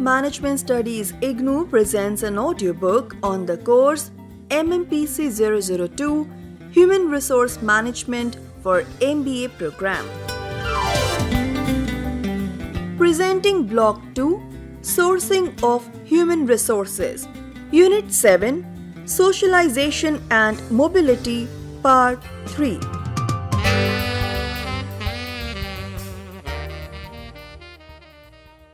Management Studies IGNOU presents an audiobook on the course MMPC-002 Human Resource Management for MBA program. Presenting Block 2 Sourcing of Human Resources, Unit-7 Socialization and Mobility, Part 3.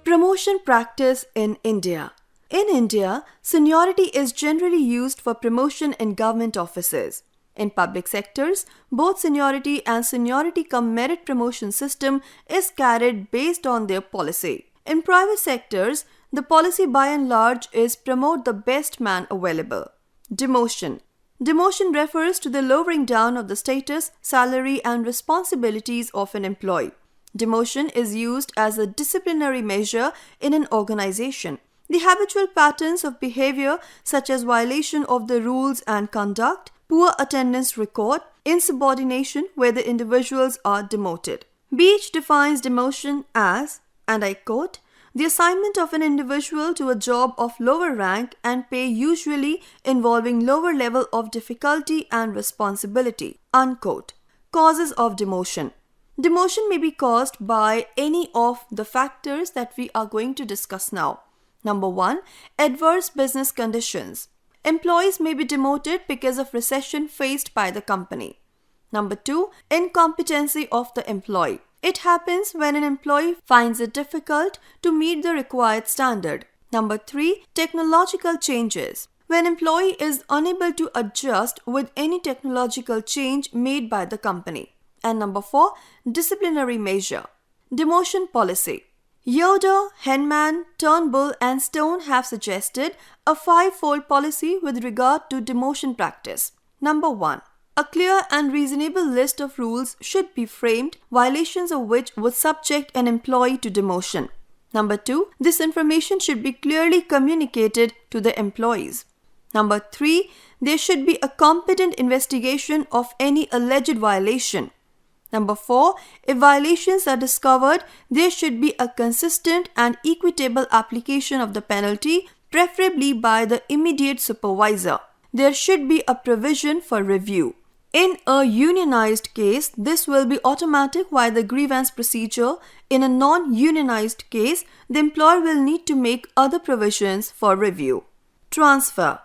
Promotion practice in India. In India, seniority is generally used for promotion in government offices. In public sectors, both seniority and seniority cum merit promotion system is carried based on their policy. In private sectors, the policy by and large is promote the best man available. Demotion. Demotion refers to the lowering down of the status, salary and responsibilities of an employee. Demotion is used as a disciplinary measure in an organization. The habitual patterns of behavior such as violation of the rules and conduct, poor attendance record, insubordination where the individuals are demoted. Beach defines demotion as, and I quote, the assignment of an individual to a job of lower rank and pay usually involving lower level of difficulty and responsibility, unquote. Causes of demotion. Demotion may be caused by any of the factors that we are going to discuss now. Number 1, adverse business conditions. Employees may be demoted because of recession faced by the company. Number 2, incompetency of the employee. It happens when an employee finds it difficult to meet the required standard. Number 3, technological changes. When employee is unable to adjust with any technological change made by the company. And number 4, disciplinary measure. Demotion policy. Yoder, Henman, Turnbull and Stone have suggested a 5-fold policy with regard to demotion practice. Number 1. A clear and reasonable list of rules should be framed, violations of which would subject an employee to demotion. Number 2. This information should be clearly communicated to the employees. Number 3. There should be a competent investigation of any alleged violation. Number 4. If violations are discovered, there should be a consistent and equitable application of the penalty, preferably by the immediate supervisor. There should be a provision for review. In a unionized case, this will be automatic via the grievance procedure. In a non-unionized case, the employer will need to make other provisions for review. Transfer.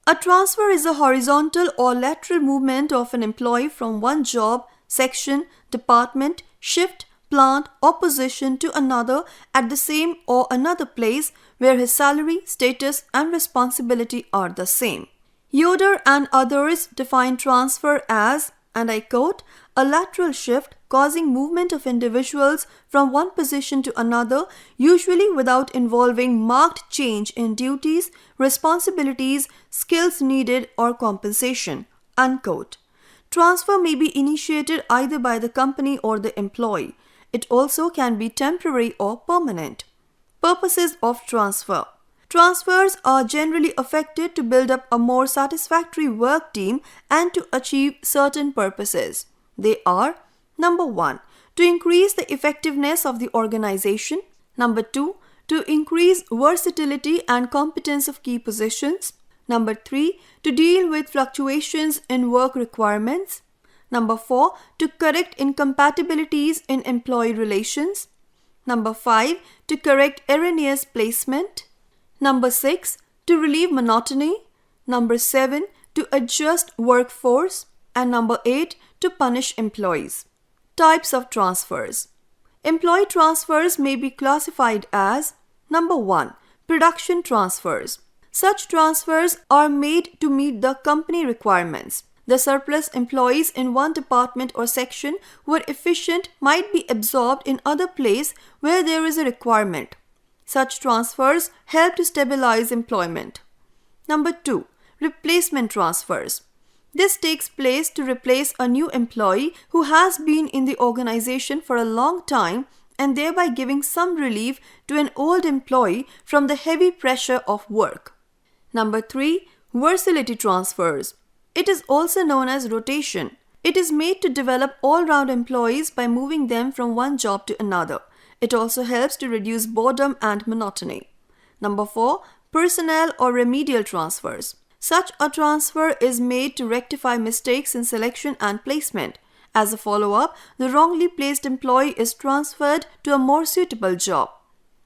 A transfer is a horizontal or lateral movement of an employee from one job, section, department, shift, plant or position to another at the same or another place where his salary, status and responsibility are the same. Yoder and others define transfer as, and I quote, a lateral shift causing movement of individuals from one position to another, usually without involving marked change in duties, responsibilities, skills needed or compensation, unquote. Transfer may be initiated either by the company or the employee. It also can be temporary or permanent. Purposes of transfer. Transfers are generally effected to build up a more satisfactory work team and to achieve certain purposes. They are: Number 1, to increase the effectiveness of the organization. Number 2, to increase versatility and competence of key positions. Number 3, to deal with fluctuations in work requirements. Number 4, to correct incompatibilities in employee relations. Number 5, to correct erroneous placement. Number 6, to relieve monotony. Number 7, to adjust workforce. And number 8, to punish employees. Types of transfers. Employee transfers may be classified as: Number 1, production transfers. Such transfers are made to meet the company requirements. The surplus employees in one department or section who are efficient might be absorbed in other place where there is a requirement. Such transfers help to stabilize employment. Number 2, replacement transfers. This takes place to replace a new employee who has been in the organization for a long time and thereby giving some relief to an old employee from the heavy pressure of work. Number 3, versatility transfers. It is also known as rotation. It is made to develop all-round employees by moving them from one job to another. It also helps to reduce boredom and monotony. Number 4, personnel or remedial transfers. Such a transfer is made to rectify mistakes in selection and placement. As a follow-up, the wrongly placed employee is transferred to a more suitable job.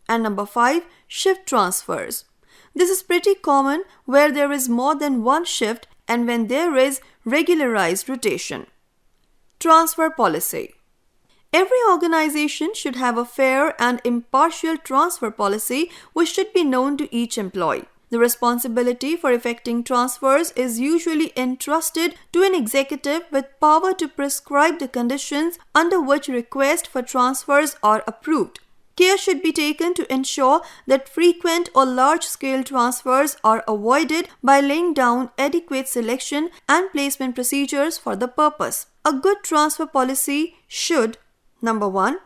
And number 5, shift transfers. This is pretty common where there is more than one shift and when there is regularized rotation. Transfer policy. Every organization should have a fair and impartial transfer policy which should be known to each employee. The responsibility for effecting transfers is usually entrusted to an executive with power to prescribe the conditions under which requests for transfers are approved. Care should be taken to ensure that frequent or large-scale transfers are avoided by laying down adequate selection and placement procedures for the purpose. A good transfer policy should, number 1,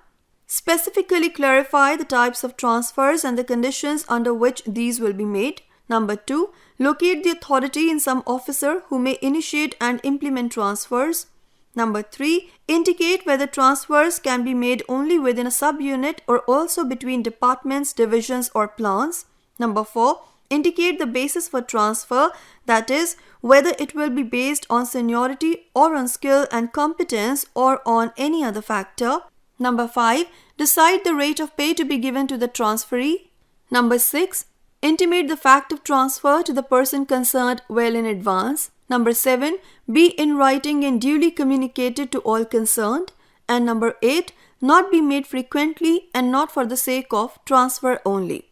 specifically clarify the types of transfers and the conditions under which these will be made. Number 2, locate the authority in some officer who may initiate and implement transfers. Number 3, indicate whether transfers can be made only within a subunit or also between departments, divisions, or plants. Number 4, indicate the basis for transfer, that is, whether it will be based on seniority or on skill and competence or on any other factor. Number 5, decide the rate of pay to be given to the transferee. Number 6, intimate the fact of transfer to the person concerned well in advance. Number 7, be in writing and duly communicated to all concerned. And number 8, not be made frequently and not for the sake of transfer only.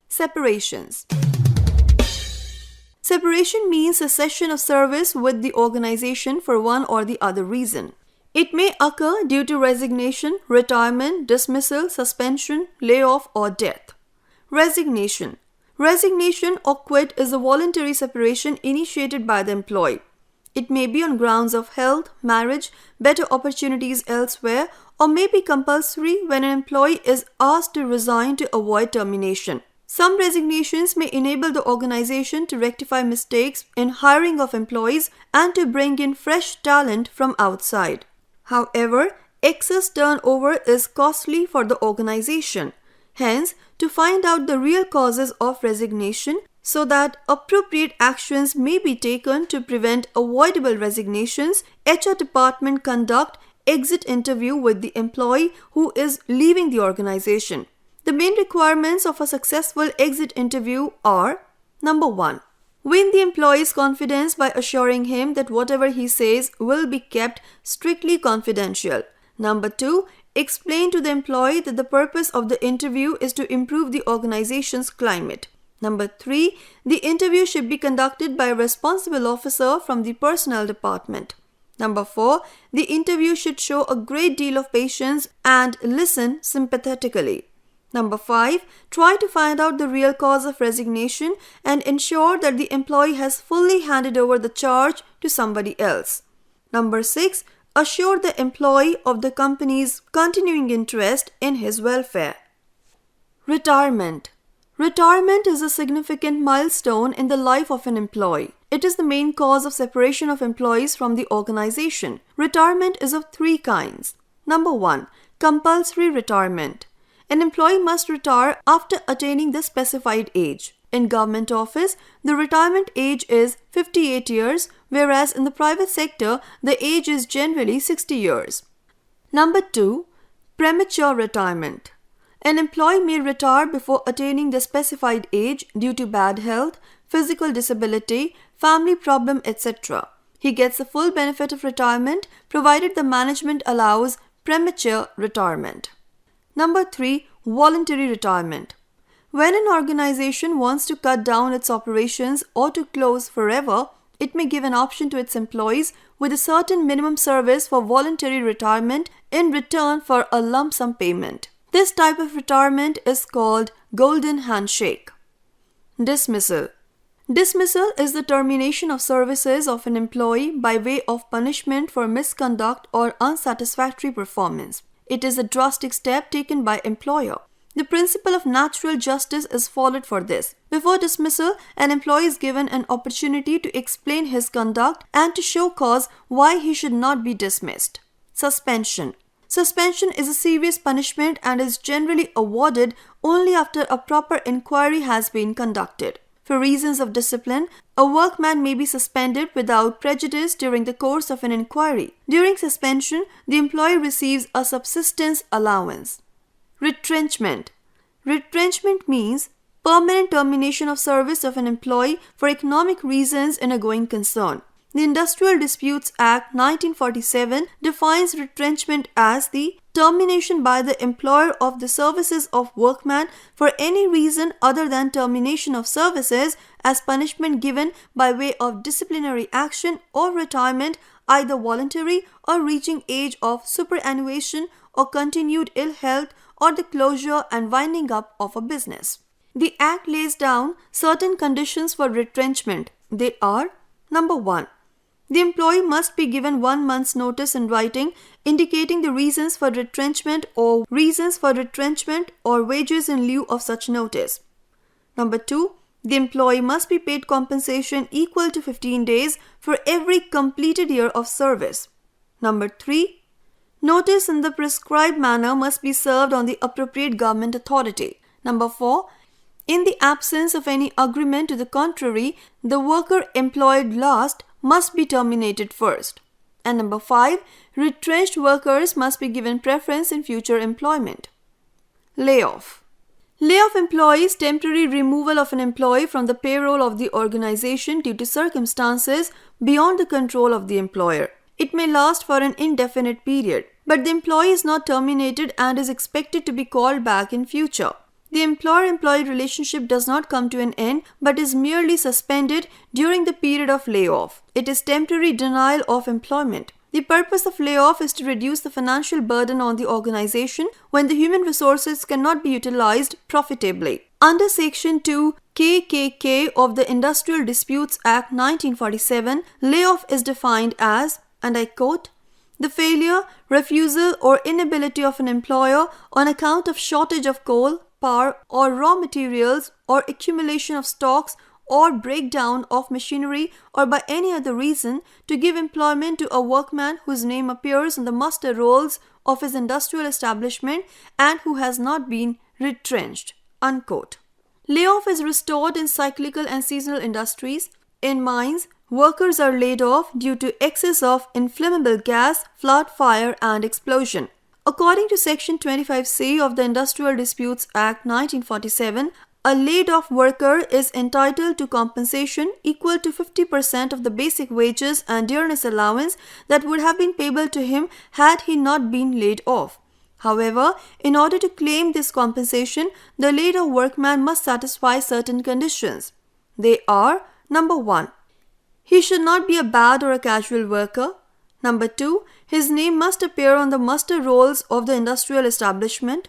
Separations. Separation means cessation of service with the organization for one or the other reason. It may occur due to resignation, retirement, dismissal, suspension, layoff, or death. Resignation. Resignation or quit is a voluntary separation initiated by the employee. It may be on grounds of health, marriage, better opportunities elsewhere, or may be compulsory when an employee is asked to resign to avoid termination. Some resignations may enable the organization to rectify mistakes in hiring of employees and to bring in fresh talent from outside. However, excess turnover is costly for the organization. Hence, to find out the real causes of resignation so that appropriate actions may be taken to prevent avoidable resignations, HR department conduct exit interview with the employee who is leaving the organization. The main requirements of a successful exit interview are: number 1, win the employee's confidence by assuring him that whatever he says will be kept strictly confidential. Number 2, explain to the employee that the purpose of the interview is to improve the organization's climate. Number 3, the interview should be conducted by a responsible officer from the personnel department. Number 4, the interview should show a great deal of patience and listen sympathetically. Number 5, try to find out the real cause of resignation and ensure that the employee has fully handed over the charge to somebody else. Number 6, assure the employee of the company's continuing interest in his welfare. Retirement. Retirement is a significant milestone in the life of an employee. It is the main cause of separation of employees from the organization. Retirement is of 3 kinds. Number 1, compulsory retirement. An employee must retire after attaining the specified age. In government office, the retirement age is 58 years, whereas in the private sector, the age is generally 60 years. Number 2, premature retirement. An employee may retire before attaining the specified age due to bad health, physical disability, family problem, etc. He gets the full benefit of retirement provided the management allows premature retirement. Number 3, voluntary retirement. When an organization wants to cut down its operations or to close forever, it may give an option to its employees with a certain minimum service for voluntary retirement in return for a lump sum payment. This type of retirement is called golden handshake. Dismissal. Dismissal is the termination of services of an employee by way of punishment for misconduct or unsatisfactory performance. It is a drastic step taken by employer. The principle of natural justice is followed for this. Before dismissal, an employee is given an opportunity to explain his conduct and to show cause why he should not be dismissed. Suspension. Suspension is a serious punishment and is generally awarded only after a proper inquiry has been conducted. For reasons of discipline, a workman may be suspended without prejudice during the course of an inquiry. During suspension, the employee receives a subsistence allowance. Retrenchment. Retrenchment means permanent termination of service of an employee for economic reasons in a going concern. The Industrial Disputes Act 1947 defines retrenchment as the termination by the employer of the services of workman for any reason other than termination of services as punishment given by way of disciplinary action or retirement, either voluntary or reaching age of superannuation or continued ill health or the closure and winding up of a business. The Act lays down certain conditions for retrenchment. They are: number 1. The employee must be given 1 month's notice in writing indicating the reasons for retrenchment or wages in lieu of such notice. Number 2. The employee must be paid compensation equal to 15 days for every completed year of service. Number 3. Notice in the prescribed manner must be served on the appropriate government authority. Number 4. In the absence of any agreement to the contrary, the worker employed last must be terminated first. And number 5, retrenched workers must be given preference in future employment. Layoff. Layoff employees temporary removal of an employee from the payroll of the organization due to circumstances beyond the control of the employer. It may last for an indefinite period, but the employee is not terminated and is expected to be called back in future. The employer-employee relationship does not come to an end but is merely suspended during the period of layoff. It is temporary denial of employment. The purpose of layoff is to reduce the financial burden on the organization when the human resources cannot be utilized profitably. Under Section 2 KKK of the Industrial Disputes Act 1947, layoff is defined as, and I quote, the failure, refusal, or inability of an employer on account of shortage of coal, power, or raw materials, or accumulation of stocks, or breakdown of machinery, or by any other reason, to give employment to a workman whose name appears on the muster rolls of his industrial establishment and who has not been retrenched. Unquote. Layoff is restored in cyclical and seasonal industries. In mines, workers are laid off due to excess of inflammable gas, flood, fire, and explosion. According to Section 25C of the Industrial Disputes Act 1947, a laid-off worker is entitled to compensation equal to 50% of the basic wages and dearness allowance that would have been payable to him had he not been laid off. However, in order to claim this compensation, the laid-off workman must satisfy certain conditions. They are: number 1. He should not be a bad or a casual worker. Number 2, his name must appear on the muster rolls of the industrial establishment.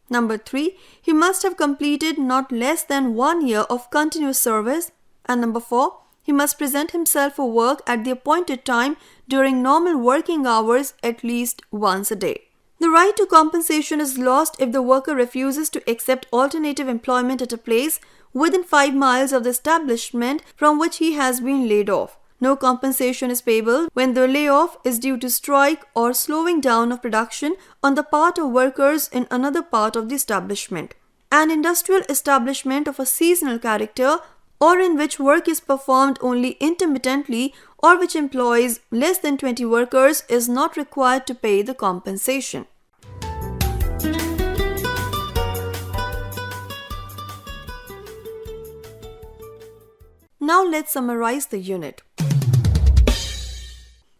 Number 3, he must have completed not less than 1 year of continuous service. And number 4, he must present himself for work at the appointed time during normal working hours at least once a day. The right to compensation is lost if the worker refuses to accept alternative employment at a place within 5 miles of the establishment from which he has been laid off. No compensation is payable when the layoff is due to strike or slowing down of production on the part of workers in another part of the establishment. An industrial establishment of a seasonal character or in which work is performed only intermittently or which employs less than 20 workers is not required to pay the compensation. Now let's summarize the unit.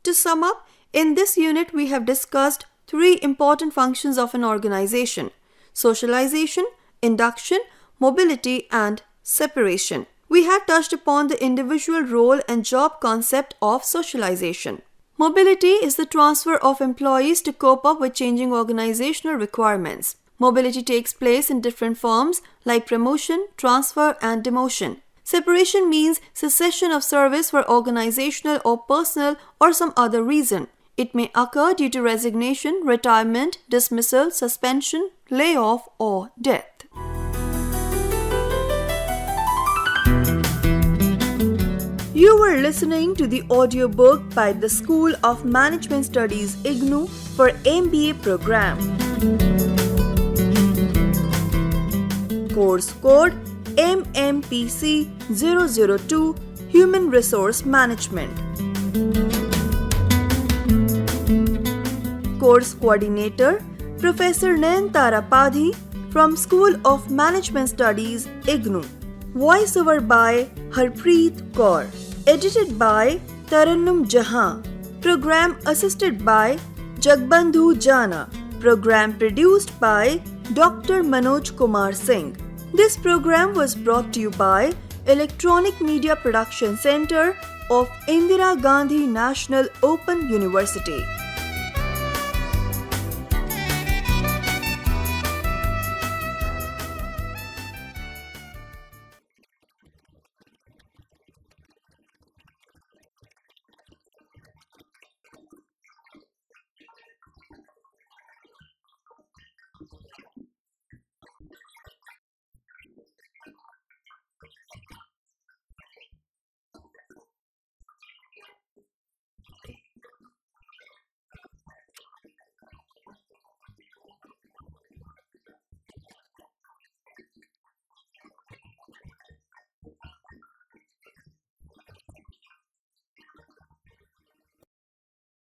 To sum up, in this unit we have discussed 3 important functions of an organization: socialization, induction, mobility, and separation. We have touched upon the individual role and job concept of socialization. Mobility is the transfer of employees to cope up with changing organizational requirements. Mobility takes place in different forms like promotion, transfer, and demotion. Separation means cessation of service for organizational or personal or some other reason. It may occur due to resignation, retirement, dismissal, suspension, layoff, or death. You were listening to the audiobook by the School of Management Studies IGNOU for MBA program. Course code MMPC-002 Human Resource Management. Course Coordinator Professor Nayantara Padhi from School of Management Studies IGNOU. Voiceover by Harpreet Kaur. Edited by Tarannum Jahan. Program assisted by Jagbandhu Jana. Program produced by Dr. Manoj Kumar Singh. This program was brought to you by Electronic Media Production Center of Indira Gandhi National Open University.